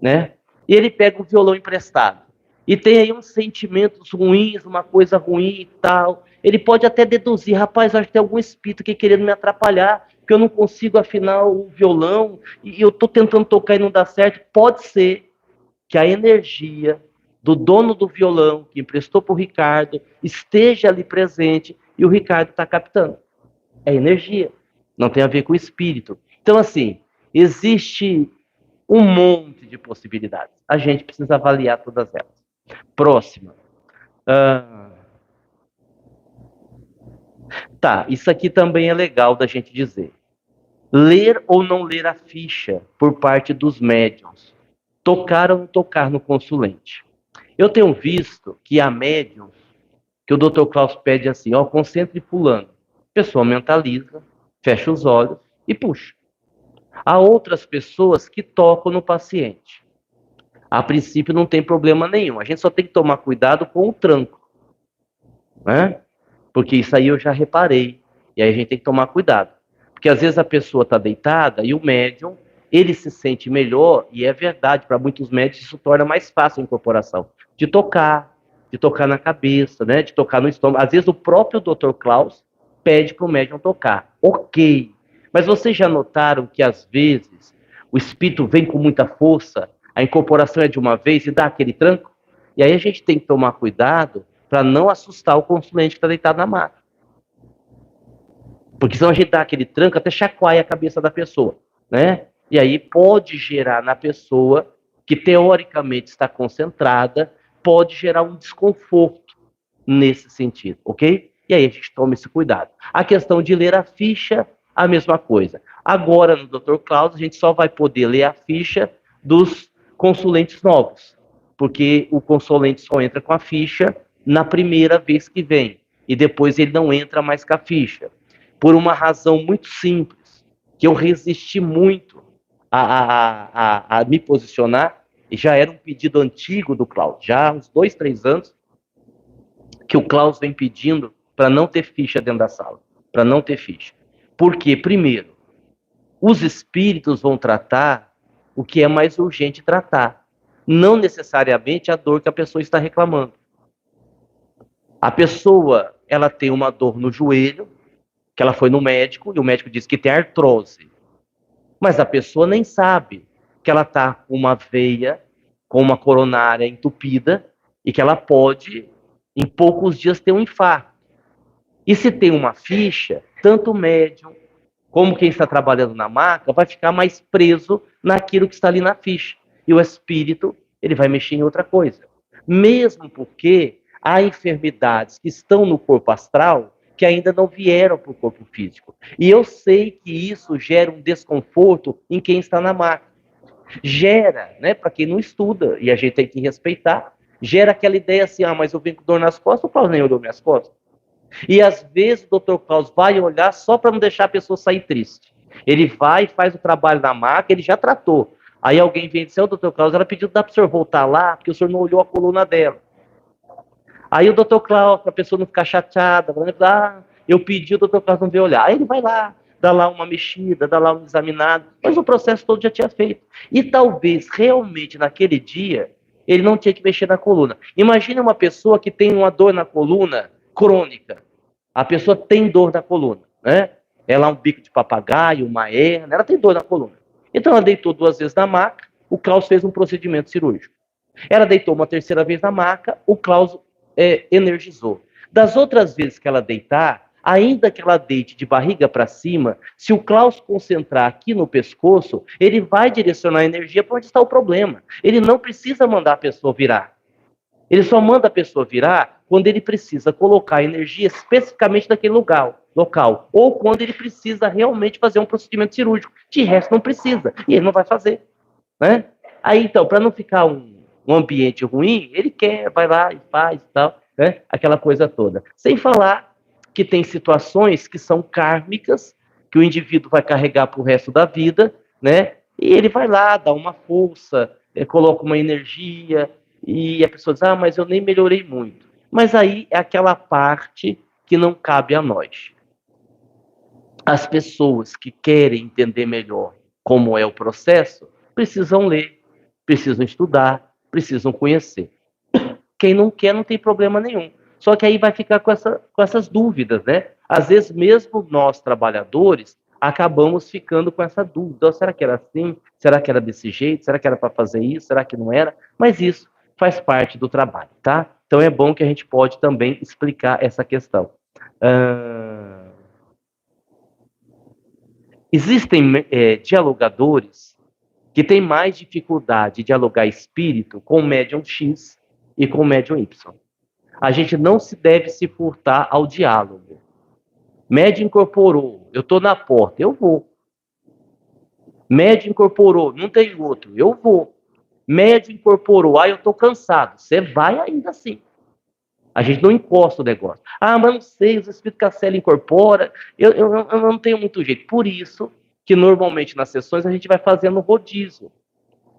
Né? E ele pega o violão emprestado. E tem aí uns sentimentos ruins, uma coisa ruim e tal. Ele pode até deduzir, rapaz, acho que tem algum espírito aqui querendo me atrapalhar, porque eu não consigo afinar o violão, e eu estou tentando tocar e não dá certo. Pode ser que a energia do dono do violão, que emprestou para o Ricardo, esteja ali presente, e o Ricardo está captando. É energia, não tem a ver com o espírito. Então, assim, existe um monte de possibilidades. A gente precisa avaliar todas elas. Próxima. Tá, isso aqui também é legal da gente dizer. Ler ou não ler a ficha por parte dos médiuns. Tocar ou não tocar no consulente. Eu tenho visto que há médiuns que o Dr. Klaus pede assim, concentre fulano. A pessoa mentaliza, fecha os olhos e puxa. Há outras pessoas que tocam no paciente. A princípio não tem problema nenhum. A gente só tem que tomar cuidado com o tranco, né? Porque isso aí eu já reparei. E aí a gente tem que tomar cuidado. Porque às vezes a pessoa está deitada e o médium, ele se sente melhor, e é verdade, para muitos médicos isso torna mais fácil a incorporação. De tocar na cabeça, né? De tocar no estômago. Às vezes o próprio Dr. Klaus pede para o médium tocar. Ok. Mas vocês já notaram que às vezes o espírito vem com muita força, a incorporação é de uma vez e dá aquele tranco? E aí a gente tem que tomar cuidado para não assustar o consulente que está deitado na maca. Porque senão a gente dá aquele tranco, até chacoalha a cabeça da pessoa, né? E aí pode gerar na pessoa, que teoricamente está concentrada, pode gerar um desconforto nesse sentido, ok? E aí a gente toma esse cuidado. A questão de ler a ficha, a mesma coisa. Agora, no Dr. Klaus, a gente só vai poder ler a ficha dos consulentes novos, porque o consulente só entra com a ficha na primeira vez que vem, e depois ele não entra mais com a ficha. Por uma razão muito simples, que eu resisti muito a me posicionar, e já era um pedido antigo do Klaus, já há uns 2, 3 anos, que o Klaus vem pedindo para não ter ficha dentro da sala, para não ter ficha. Porque, primeiro, os espíritos vão tratar o que é mais urgente tratar, não necessariamente a dor que a pessoa está reclamando. A pessoa, ela tem uma dor no joelho, que ela foi no médico, e o médico disse que tem artrose. Mas a pessoa nem sabe que ela está com uma veia, com uma coronária entupida, e que ela pode, em poucos dias, ter um infarto. E se tem uma ficha, tanto o médium como quem está trabalhando na maca vai ficar mais preso naquilo que está ali na ficha. E o espírito, ele vai mexer em outra coisa. Mesmo porque há enfermidades que estão no corpo astral que ainda não vieram para o corpo físico. E eu sei que isso gera um desconforto em quem está na maca. Gera, né, para quem não estuda, e a gente tem que respeitar, gera aquela ideia assim, mas eu venho com dor nas costas, o Paulo nem olhou minhas costas. E às vezes o Dr. Klaus vai olhar só para não deixar a pessoa sair triste. Ele vai, faz o trabalho na maca, ele já tratou. Aí alguém vem e diz, Dr. Klaus, ela pediu, dá para o senhor voltar lá, porque o senhor não olhou a coluna dela. Aí o Dr. Klaus, para a pessoa não ficar chateada, eu pedi, o Dr. Klaus não veio olhar. Aí ele vai lá, dá lá uma mexida, dá lá um examinado, mas o processo todo já tinha feito. E talvez realmente naquele dia ele não tinha que mexer na coluna. Imagine uma pessoa que tem uma dor na coluna crônica. A pessoa tem dor na coluna, né? Ela é um bico de papagaio, uma hernia, ela tem dor na coluna. Então ela deitou 2 vezes na maca, o Klaus fez um procedimento cirúrgico. Ela deitou uma 3ª vez na maca, o Klaus energizou. Das outras vezes que ela deitar, ainda que ela deite de barriga para cima, se o Klaus concentrar aqui no pescoço, ele vai direcionar a energia para onde está o problema. Ele não precisa mandar a pessoa virar. Ele só manda a pessoa virar quando ele precisa colocar a energia especificamente naquele local. Ou quando ele precisa realmente fazer um procedimento cirúrgico. De resto, não precisa. E ele não vai fazer. Né? Aí, então, para não ficar um ambiente ruim, ele vai lá e faz e tal. Né? Aquela coisa toda. Sem falar que tem situações que são kármicas, que o indivíduo vai carregar para o resto da vida, né? E ele vai lá, dá uma força, coloca uma energia, e a pessoa diz, mas eu nem melhorei muito. Mas aí é aquela parte que não cabe a nós. As pessoas que querem entender melhor como é o processo, precisam ler, precisam estudar, precisam conhecer. Quem não quer não tem problema nenhum. Só que aí vai ficar com essas dúvidas, né? Às vezes, mesmo nós, trabalhadores, acabamos ficando com essa dúvida. Será que era assim? Será que era desse jeito? Será que era para fazer isso? Será que não era? Mas isso faz parte do trabalho, tá? Então é bom que a gente pode também explicar essa questão. Existem dialogadores que têm mais dificuldade de dialogar espírito com o médium X e com o médium Y. A gente não se deve se furtar ao diálogo. Médium incorporou, eu estou na porta, eu vou. Médium incorporou, não tem outro, eu vou. Médium incorporou, eu estou cansado, você vai ainda assim. A gente não encosta o negócio. Mas não sei, os espíritos que a Célia incorpora, eu não tenho muito jeito. Por isso que normalmente nas sessões a gente vai fazendo rodízio.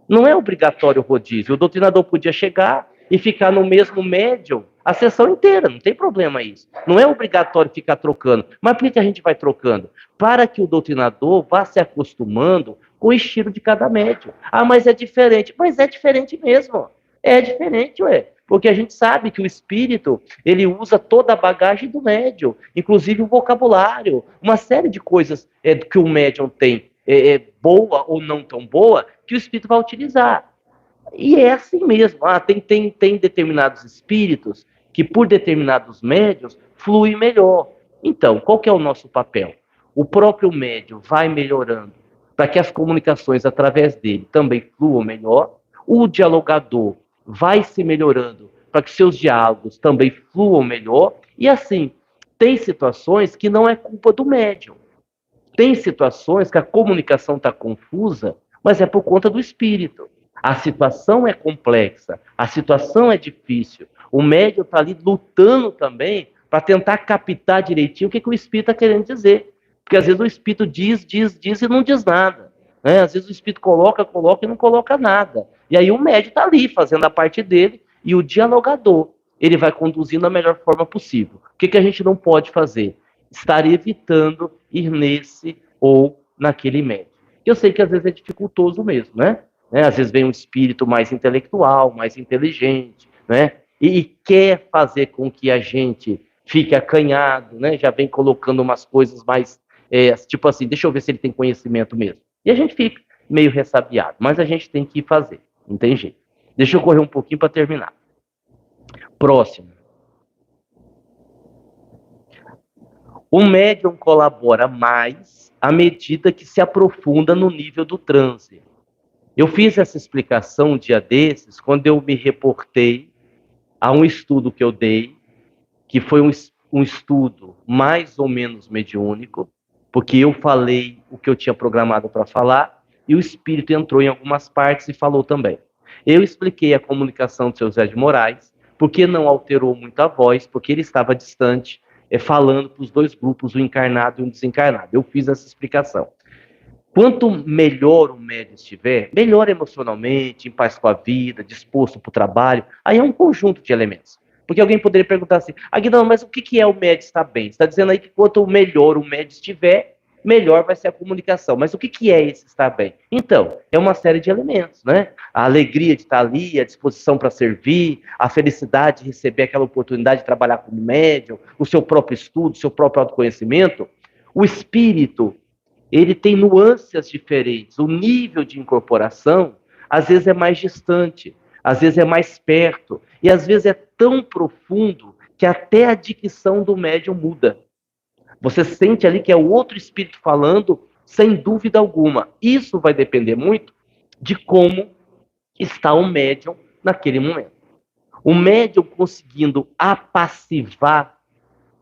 Não é obrigatório o rodízio. O doutrinador podia chegar e ficar no mesmo médium a sessão inteira, não tem problema isso. Não é obrigatório ficar trocando. Mas por que a gente vai trocando? Para que o doutrinador vá se acostumando com o estilo de cada médium. Ah, mas é diferente. Mas é diferente mesmo. É diferente, ué. Porque a gente sabe que o espírito, ele usa toda a bagagem do médium, inclusive o vocabulário, uma série de coisas que o médium tem, boa ou não tão boa, que o espírito vai utilizar. E é assim mesmo. Tem determinados espíritos que, por determinados médios, fluem melhor. Então, qual que é o nosso papel? O próprio médium vai melhorando para que as comunicações através dele também fluam melhor. O dialogador vai se melhorando para que seus diálogos também fluam melhor. E assim, tem situações que não é culpa do médium. Tem situações que a comunicação está confusa, mas é por conta do espírito. A situação é complexa, a situação é difícil. O médium está ali lutando também para tentar captar direitinho o que o espírito está querendo dizer. Porque às vezes o espírito diz e não diz nada. Né? Às vezes o espírito coloca e não coloca nada. E aí o médium está ali fazendo a parte dele e o dialogador, ele vai conduzindo da melhor forma possível. O que a gente não pode fazer? Estar evitando ir nesse ou naquele médium. Eu sei que às vezes é dificultoso mesmo, né? Às vezes vem um espírito mais intelectual, mais inteligente, né? E quer fazer com que a gente fique acanhado, né? Já vem colocando umas coisas mais, tipo assim, deixa eu ver se ele tem conhecimento mesmo. E a gente fica meio ressabiado, mas a gente tem que fazer, não tem jeito. Deixa eu correr um pouquinho para terminar. Próximo. O médium colabora mais à medida que se aprofunda no nível do transe. Eu fiz essa explicação um dia desses, quando eu me reportei a um estudo que eu dei, que foi um estudo mais ou menos mediúnico, porque eu falei o que eu tinha programado para falar, e o espírito entrou em algumas partes e falou também. Eu expliquei a comunicação do seu Zé de Moraes, porque não alterou muito a voz, porque ele estava distante, falando para os dois grupos, o encarnado e o desencarnado. Eu fiz essa explicação. Quanto melhor o médium estiver, melhor emocionalmente, em paz com a vida, disposto para o trabalho, aí é um conjunto de elementos. Porque alguém poderia perguntar assim, Aguinaldo, mas o que é o médium estar bem? Você está dizendo aí que quanto melhor o médium estiver, melhor vai ser a comunicação. Mas o que é esse estar bem? Então, é uma série de elementos, né? A alegria de estar ali, a disposição para servir, a felicidade de receber aquela oportunidade de trabalhar como médium, o seu próprio estudo, o seu próprio autoconhecimento. O espírito, ele tem nuances diferentes. O nível de incorporação, às vezes é mais distante, às vezes é mais perto, e às vezes é tão profundo que até a dicção do médium muda. Você sente ali que é o outro espírito falando, sem dúvida alguma. Isso vai depender muito de como está o médium naquele momento. O médium conseguindo apassivar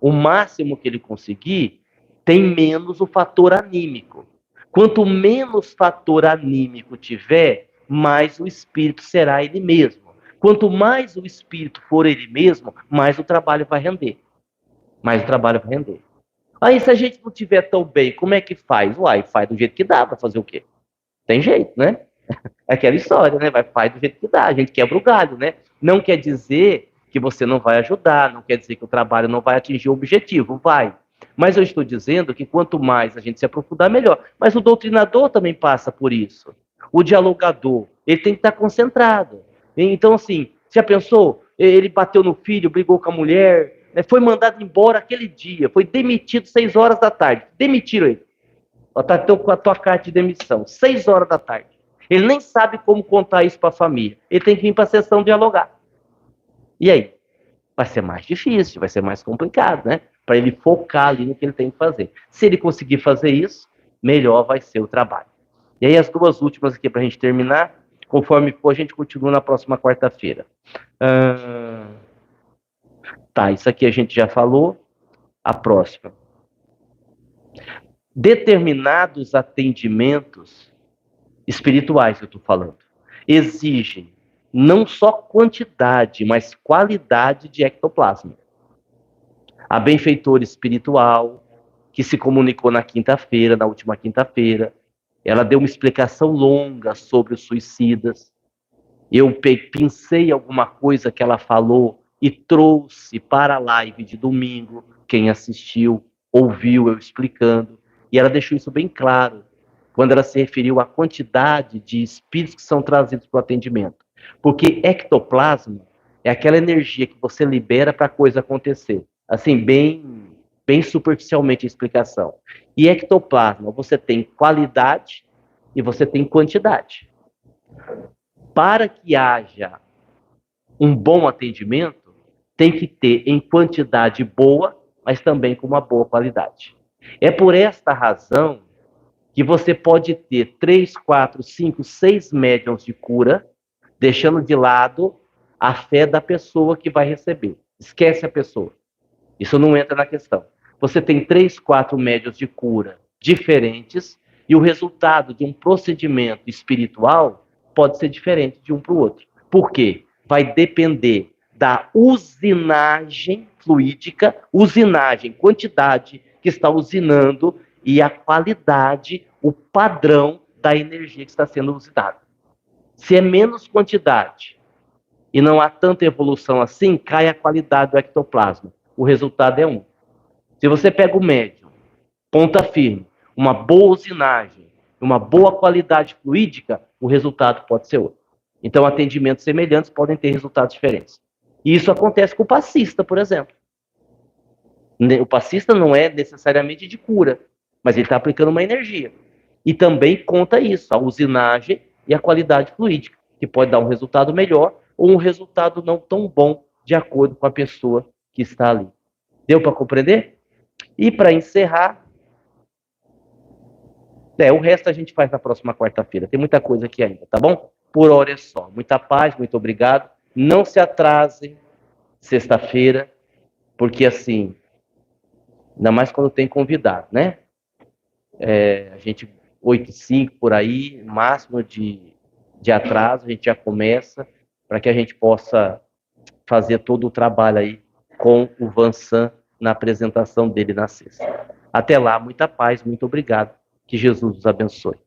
o máximo que ele conseguir, tem menos o fator anímico. Quanto menos fator anímico tiver, mais o espírito será ele mesmo. Quanto mais o espírito for ele mesmo, mais o trabalho vai render. Mais o trabalho vai render. Aí, se a gente não tiver tão bem, como é que faz? Uai, faz do jeito que dá, vai fazer o quê? Tem jeito, né? É aquela história, né? Faz do jeito que dá, a gente quebra o galho, né? Não quer dizer que você não vai ajudar, não quer dizer que o trabalho não vai atingir o objetivo, vai. Mas eu estou dizendo que quanto mais a gente se aprofundar, melhor. Mas o doutrinador também passa por isso. O dialogador, ele tem que estar concentrado. Então, assim, já pensou? Ele bateu no filho, brigou com a mulher, foi mandado embora aquele dia, foi demitido 6 horas da tarde. Demitiram ele. Está com a tua carta de demissão, 6 horas da tarde. Ele nem sabe como contar isso para a família. Ele tem que vir para a sessão dialogar. E aí? Vai ser mais difícil, vai ser mais complicado, né? Para ele focar ali no que ele tem que fazer. Se ele conseguir fazer isso, melhor vai ser o trabalho. E aí as duas últimas aqui para a gente terminar. Conforme for, a gente continua na próxima quarta-feira. Tá, isso aqui a gente já falou. A próxima. Determinados atendimentos espirituais, eu estou falando, exigem não só quantidade, mas qualidade de ectoplasma. A benfeitora espiritual, que se comunicou na quinta-feira, na última quinta-feira, Ela deu uma explicação longa sobre os suicidas. Eu pensei alguma coisa que ela falou e trouxe para a live de domingo. Quem assistiu, ouviu eu explicando. E ela deixou isso bem claro, quando ela se referiu à quantidade de espíritos que são trazidos para o atendimento. Porque ectoplasma é aquela energia que você libera para a coisa acontecer. Assim, bem superficialmente a explicação. E ectoplasma, você tem qualidade e você tem quantidade. Para que haja um bom atendimento, tem que ter em quantidade boa, mas também com uma boa qualidade. É por esta razão que você pode ter 3, 4, 5, 6 médiums de cura, deixando de lado a fé da pessoa que vai receber. Esquece a pessoa. Isso não entra na questão. Você tem 3, 4 médiums de cura diferentes e o resultado de um procedimento espiritual pode ser diferente de um para o outro. Por quê? Vai depender da usinagem fluídica, quantidade que está usinando e a qualidade, o padrão da energia que está sendo usinada. Se é menos quantidade e não há tanta evolução assim, cai a qualidade do ectoplasma. O resultado é um. Se você pega o médium, ponta firme, uma boa usinagem, uma boa qualidade fluídica, o resultado pode ser outro. Então, atendimentos semelhantes podem ter resultados diferentes. E isso acontece com o passista, por exemplo. O passista não é necessariamente de cura, mas ele está aplicando uma energia. E também conta isso, a usinagem e a qualidade fluídica, que pode dar um resultado melhor ou um resultado não tão bom, de acordo com a pessoa que está ali. Deu para compreender? E para encerrar, o resto a gente faz na próxima quarta-feira. Tem muita coisa aqui ainda, tá bom? Por hora é só. Muita paz, muito obrigado. Não se atrasem sexta-feira, porque assim, ainda mais quando tem convidado, né? A gente, 8h05 por aí, máximo de atraso, a gente já começa, para que a gente possa fazer todo o trabalho aí com o Vansan na apresentação dele na sexta. Até lá, muita paz, muito obrigado. Que Jesus os abençoe.